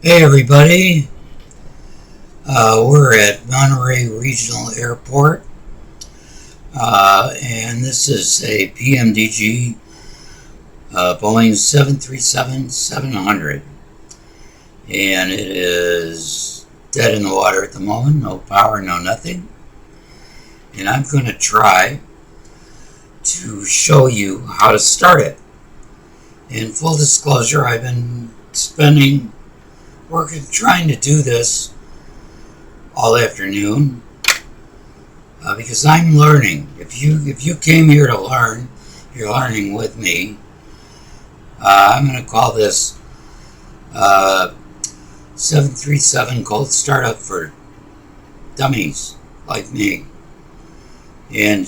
Hey everybody, we're at Monterey Regional Airport, and this is a PMDG Boeing 737-700, and it is dead in the water at the moment, no power, no nothing, and I'm going to try to show you how to start it. In full disclosure, I've been trying to do this all afternoon, because I'm learning. If you came here to learn, you're learning with me. I'm going to call this 737 Cold Startup for dummies like me. And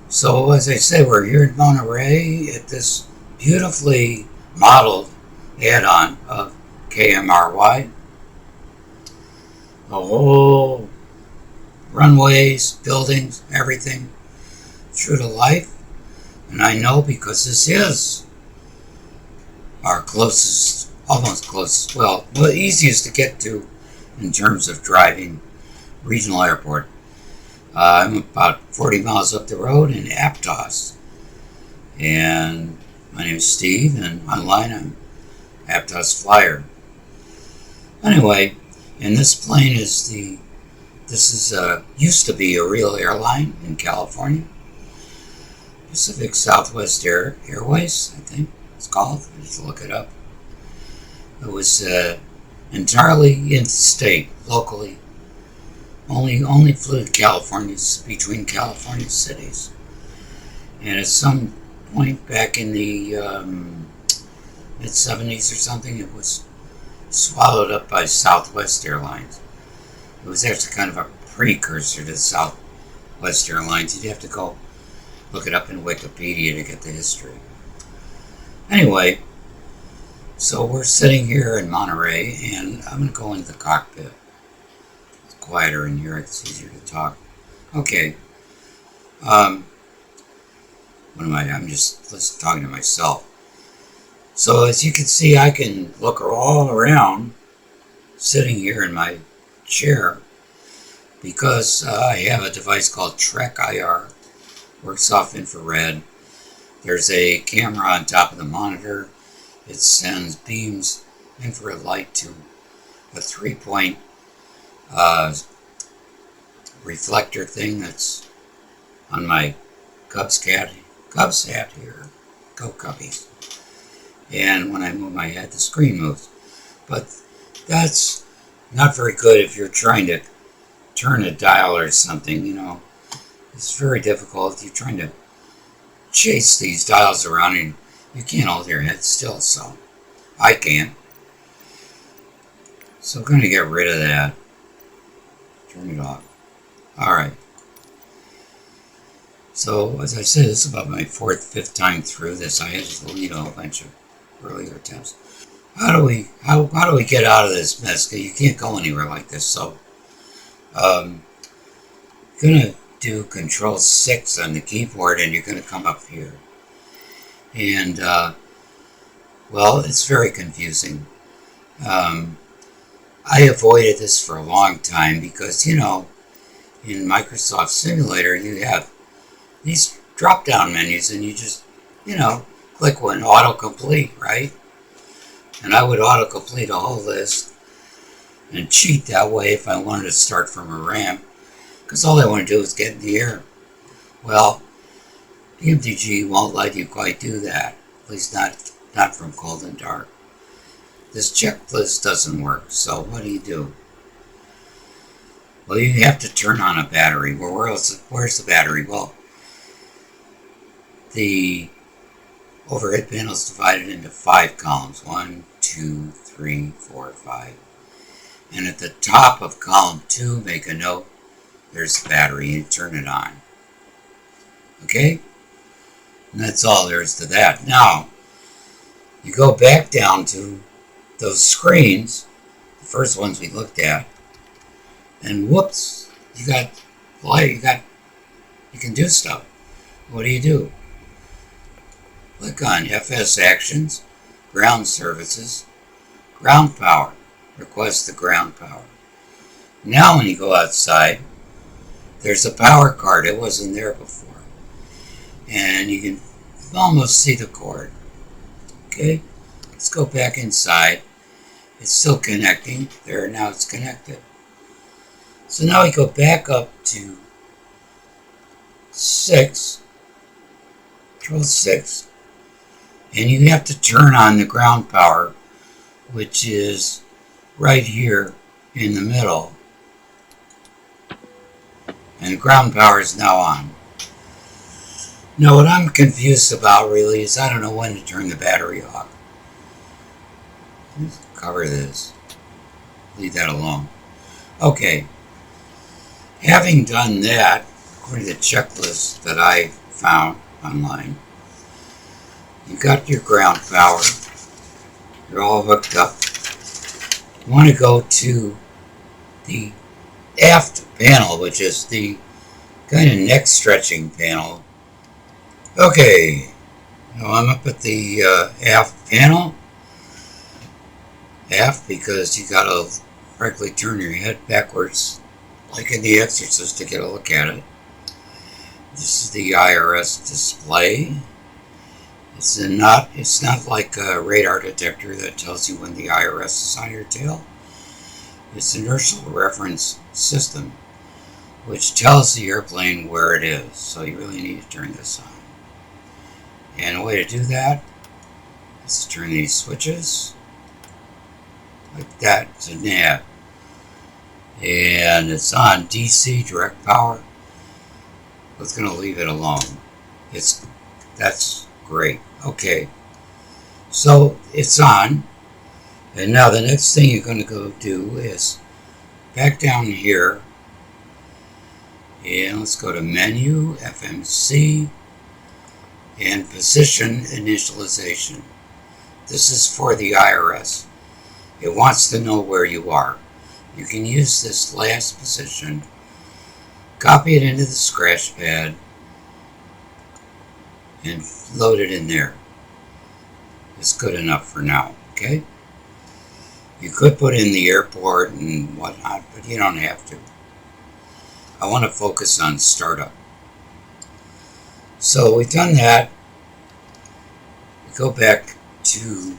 so, as I say, we're here in Monterey at this beautifully modeled add-on of KMRY. The whole runways, buildings, everything true to life. And I know because this is our closest, almost closest, well, easiest to get to in terms of driving regional airport. I'm about 40 miles up the road in Aptos. And my name is Steve, and online I'm Aptos Flyer. Anyway, and this plane is used to be a real airline in California. Pacific Southwest Airways, I think it's called. I just look it up. It was entirely interstate, locally. Only flew to California, between California cities. And at some point back in the mid-70s or something, it was swallowed up by Southwest Airlines. It was actually kind of a precursor to Southwest Airlines. You'd have to go look it up in Wikipedia to get the history. Anyway, so we're sitting here in Monterey, and I'm going to go into the cockpit. It's quieter in here. It's easier to talk. Okay. What am I? I'm just talking to myself. So as you can see, I can look all around sitting here in my chair because I have a device called Trek IR. Works off infrared. There's a camera on top of the monitor. It sends beams, infrared light, to a 3-point reflector thing that's on my Cubs hat here. Go Cubbies. And when I move my head, the screen moves. But that's not very good if you're trying to turn a dial or something, It's very difficult if you're trying to chase these dials around and you can't hold your head still, so I can't. So I'm going to get rid of that. Turn it off. Alright. So, as I said, this is about my fifth time through this. I had to delete a whole bunch of earlier attempts. How do we get out of this mess? Because you can't go anywhere like this. So, gonna do Control 6 on the keyboard, and you're gonna come up here. And well, it's very confusing. I avoided this for a long time because in Microsoft Simulator you have these drop-down menus, and you just click one, autocomplete, right? And I would autocomplete a whole list and cheat that way if I wanted to start from a ramp, because all I want to do is get in the air. Well, PMDG won't let you quite do that, at least not from cold and dark. This checklist doesn't work, so what do? Well, you have to turn on a battery. Well, where's the battery? Well, the overhead panel is divided into 5 columns. 1, 2, 3, 4, 5. And at the top of column 2, make a note. There's the battery, and turn it on. Okay? And that's all there is to that. Now, you go back down to those screens, the first ones we looked at, and whoops, you got light, you can do stuff. What do? Click on FS Actions, Ground Services, ground power. Request the ground power. Now when you go outside, there's a power card. It wasn't there before. And you can almost see the cord. Okay, let's go back inside. It's still connecting. There, now it's connected. So now we go back up to 6, control 6, and you have to turn on the ground power, which is right here in the middle. And the ground power is now on. Now what I'm confused about really is I don't know when to turn the battery off. Let's cover this. Leave that alone. Okay. Having done that, according to the checklist that I found online, you got your ground power. You're all hooked up. You want to go to the aft panel, which is the kind of neck stretching panel. Okay, now I'm up at the aft panel. Aft because you gotta practically turn your head backwards, like in The Exorcist, to get a look at it. This is the IRS display. It's not like a radar detector that tells you when the IRS is on your tail. It's an inertial reference system, which tells the airplane where it is. So you really need to turn this on. And a way to do that is to turn these switches like that to nav. And it's on DC direct power. It's going to leave it alone. That's great. Okay. So it's on. And now the next thing you're going to go do is back down here. And let's go to menu, FMC, and position initialization. This is for the IRS. It wants to know where you are. You can use this last position, copy it into the scratch pad, and load it in there. It's good enough for now, okay? You could put in the airport and whatnot, but you don't have to. I want to focus on startup. So we've done that. We go back to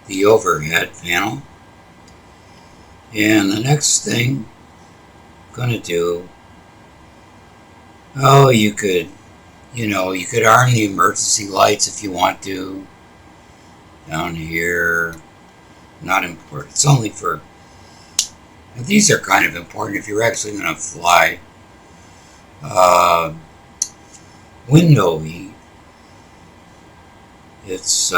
the overhead panel. And the next thing I'm going to do, you could arm the emergency lights if you want to. Down here, not important. It's only for, these are kind of important if you're actually going to fly. Window heat. It's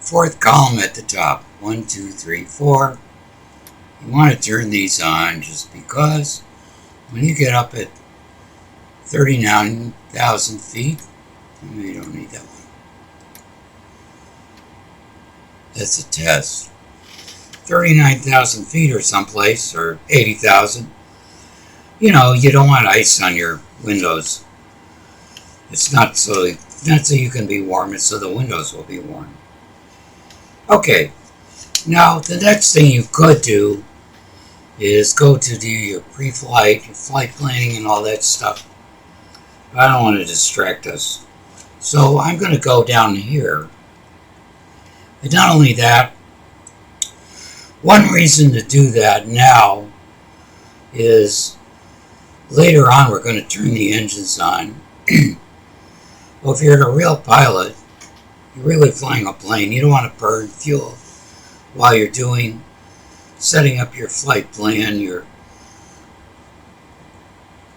fourth column at the top. 1, 2, 3, 4. You want to turn these on just because when you get up at 39,000 feet, maybe you don't need that one. That's a test. 39,000 feet or someplace, or 80,000. You don't want ice on your windows. It's not so you can be warm, it's so the windows will be warm. Okay, now the next thing you could do is go to do your pre-flight, your flight planning and all that stuff. But I don't want to distract us. So I'm going to go down here. And not only that, one reason to do that now is later on we're going to turn the engines on. Well, if you're a real pilot, you're really flying a plane, you don't want to burn fuel while you're setting up your flight plan, your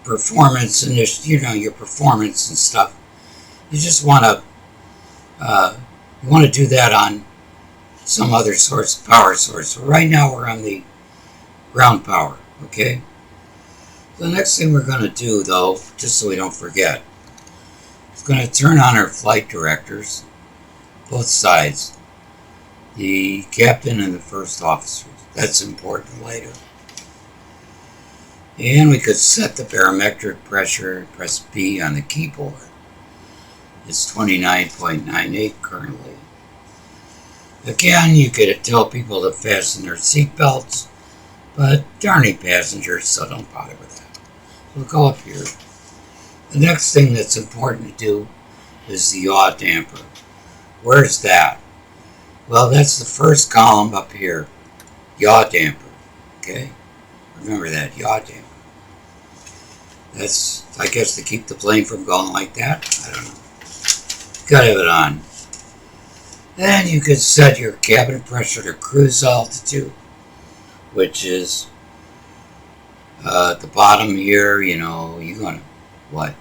performance, and your performance and stuff. You just want to do that on some other power source. So right now we're on the ground power, okay? The next thing we're going to do, though, just so we don't forget, is going to turn on our flight directors, both sides, the captain and the first officers. That's important later. And we could set the barometric pressure, press B on the keyboard. It's 29.98 currently. Again, you could tell people to fasten their seatbelts, but there aren't any passengers, so don't bother with that. We'll go up here. The next thing that's important to do is the yaw damper. Where's that? Well, that's the first column up here. Yaw damper. Okay? Remember that, yaw damper. That's, I guess, to keep the plane from going like that. I don't know. Gotta have it on. Then you can set your cabin pressure to cruise altitude, which is at the bottom here. You know, you're gonna what?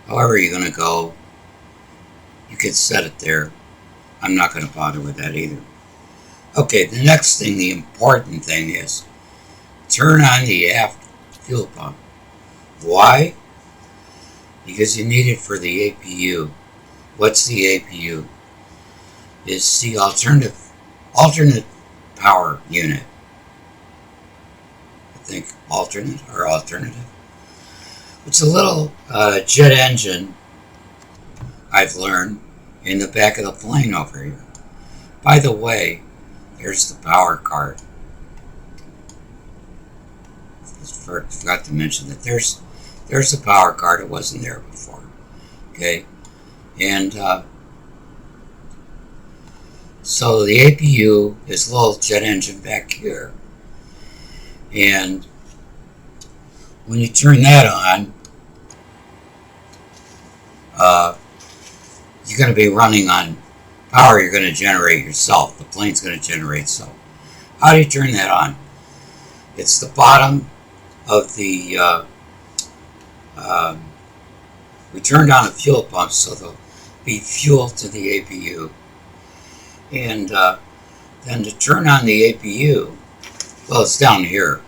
However you're gonna go, you can set it there. I'm not gonna bother with that either. Okay, the next thing, the important thing is turn on the aft fuel pump. Why? Because you need it for the APU. What's the APU? It's the alternate power unit. I think alternate or alternative. It's a little jet engine I've learned in the back of the plane over here. By the way, there's the power card. Forgot to mention that there's a power card. It wasn't there before. Okay, and so the APU is a little jet engine back here, and when you turn that on, you're going to be running on power you're going to generate yourself. The plane's going to generate itself. How do you turn that on? It's the bottom of the we turned on a fuel pump, so there'll be fuel to the APU. And then to turn on the APU, well, it's down here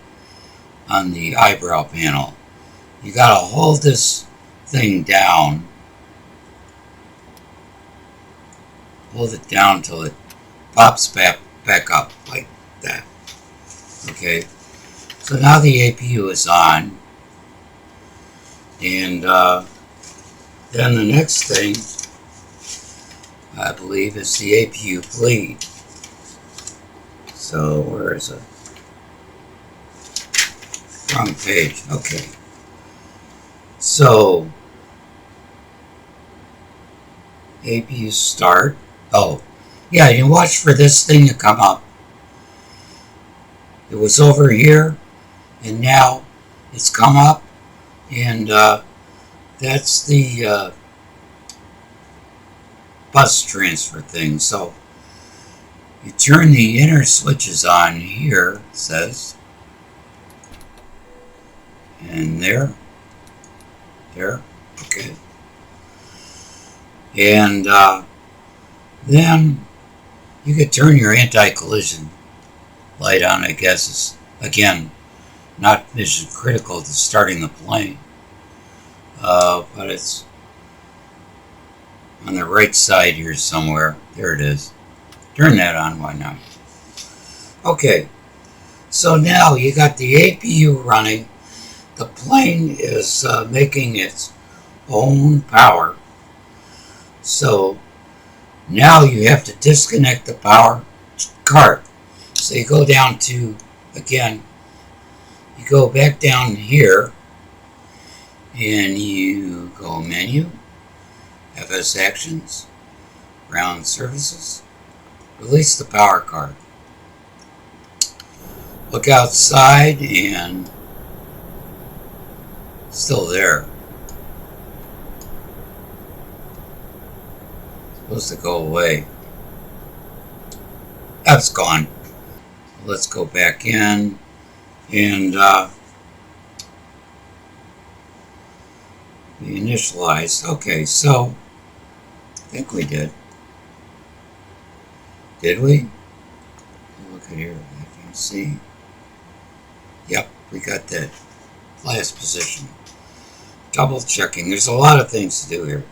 on the eyebrow panel. You got to hold this thing down. Hold it down till it pops back up like that. Okay. So now the APU is on. And then the next thing, I believe, is the APU bleed. So where is it? Wrong page. Okay. So APU start. Oh, yeah, you watch for this thing to come up. It was over here, and now it's come up, and that's the bus transfer thing. So you turn the inner switches on here, it says, and there, okay, and then you could turn your anti-collision light on. I guess is, again, not mission critical to starting the plane, but it's on the right side here somewhere. There it is. Turn that on, why not? Okay, so now you got the APU running. The plane is making its own power. So now you have to disconnect the power card. So you go down to, again, you go back down here and you go menu, FS Actions, Ground Services, release the power card. Look outside and it's still there. It's supposed to go away. That's gone. Let's go back in and we initialized. Okay, so I think we did. Did we? Look at here. I can see. Yep, we got that last position. Double checking. There's a lot of things to do here.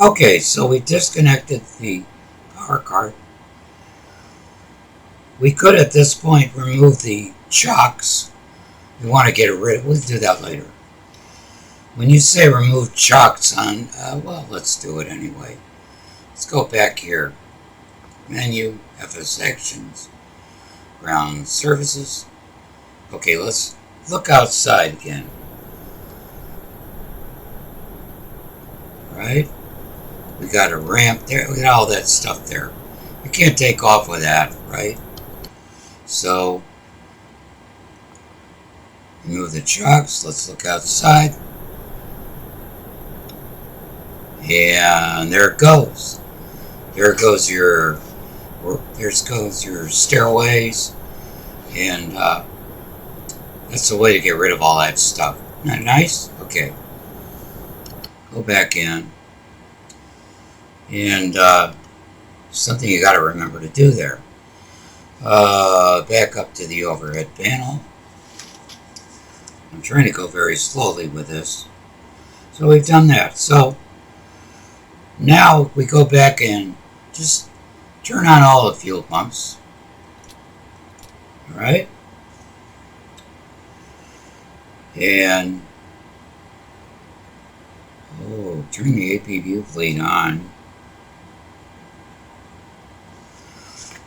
Okay, so we disconnected the power card. We could at this point remove the chocks. We want to get rid of it. We'll do that later. When you say remove chocks on, well, let's do it anyway. Let's go back here. menu, FS actions, ground services. Okay, let's look outside again. Right? We got a ramp there. We got all that stuff there. We can't take off with that, right? So, remove the trucks. Let's look outside. And there it goes. There goes your stairways, and that's the way to get rid of all that stuff. Isn't that nice? Okay. Go back in, and something you got to remember to do there. Back up to the overhead panel. I'm trying to go very slowly with this. So we've done that. So now we go back and just turn on all the fuel pumps. Alright? And turn the AP view fleet on.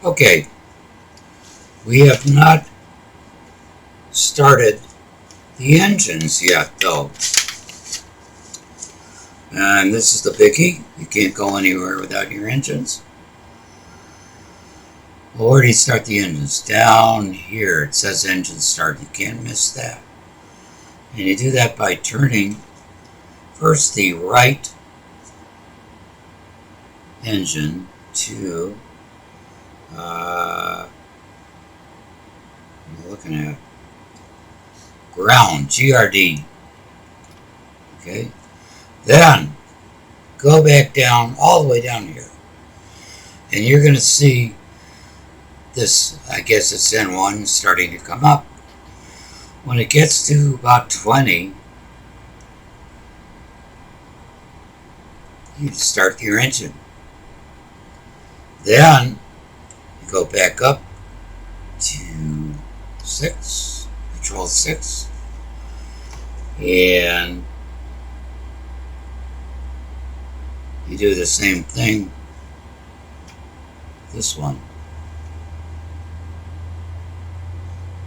Okay. We have not started the engines yet, though. And this is the biggie. You can't go anywhere without your engines. We'll already start the engines. Down here it says engine start. You can't miss that. And you do that by turning first the right engine to I'm looking at ground, GRD. Okay. Then go back down, all the way down here. And you're going to see this, I guess it's N1 starting to come up. When it gets to about 20, you start your engine. Then you go back up to 6, control 6, and you do the same thing, this one.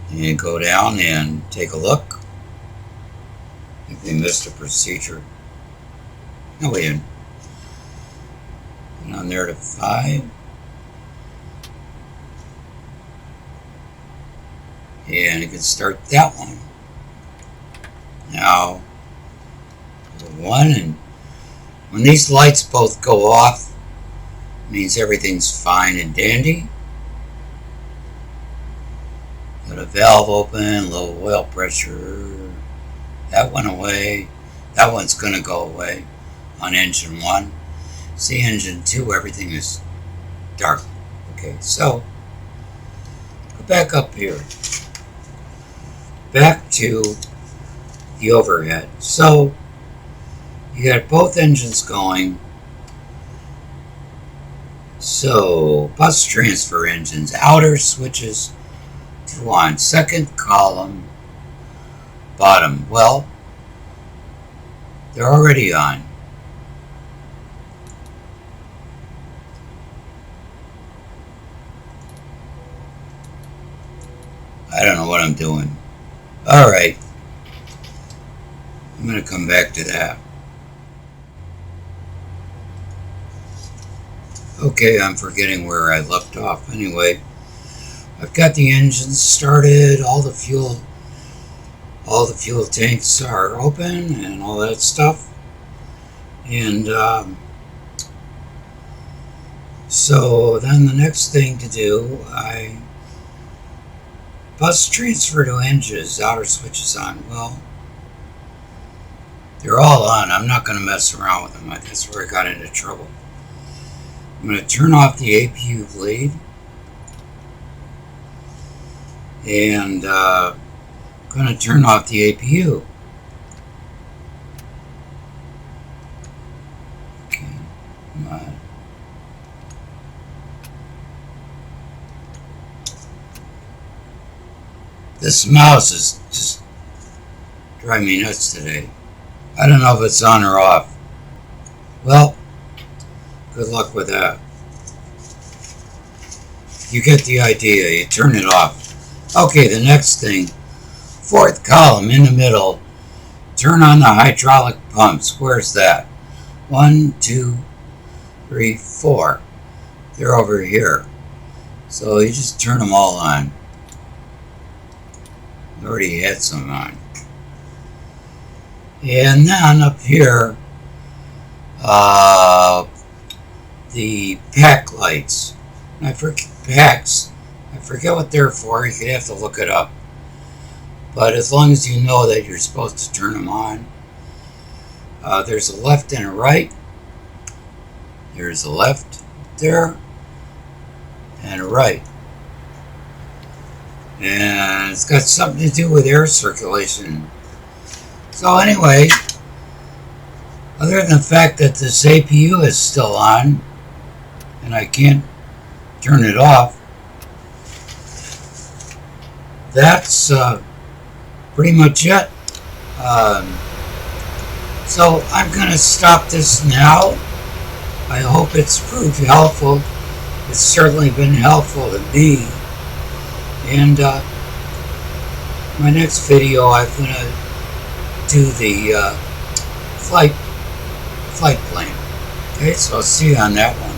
And you go down and take a look. If you missed a procedure. No, we didn't. And on there to 5. And you can start that one. Now, the 1, and when these lights both go off, it means everything's fine and dandy. Got a valve open, low oil pressure. That went away. That one's going to go away on engine 1. See, engine 2, everything is dark. Okay, so go back up here. Back to the overhead. So you got both engines going. So bus transfer engines, outer switches to on, second column, bottom. Well, they're already on. I don't know what I'm doing. Alright. I'm going to come back to that. Okay, I'm forgetting where I left off. Anyway, I've got the engines started, all the fuel tanks are open and all that stuff. And so then the next thing to do, bus transfer to engines, outer switches on. Well, they're all on. I'm not going to mess around with them. That's where I got into trouble. I'm going to turn off the APU bleed. And I'm going to turn off the APU. Okay, come on. This mouse is just driving me nuts today. I don't know if it's on or off. Well, good luck with that. you get the idea. You turn it off. Okay, the next thing, fourth column in the middle, turn on the hydraulic pumps. Where's that? 1, 2, 3, 4. They're over here. So you just turn them all on. I already had some on. And then up here, the pack lights. I forget what they're for. You could have to look it up. But as long as you know that you're supposed to turn them on, there's a left and a right. There's a left there and a right. And it's got something to do with air circulation. So anyway, other than the fact that this APU is still on and I can't turn it off, that's pretty much it. So I'm going to stop this now. I hope it's proved helpful. It's certainly been helpful to me. And my next video, I'm going to do the flight plan. Okay, so I'll see you on that one.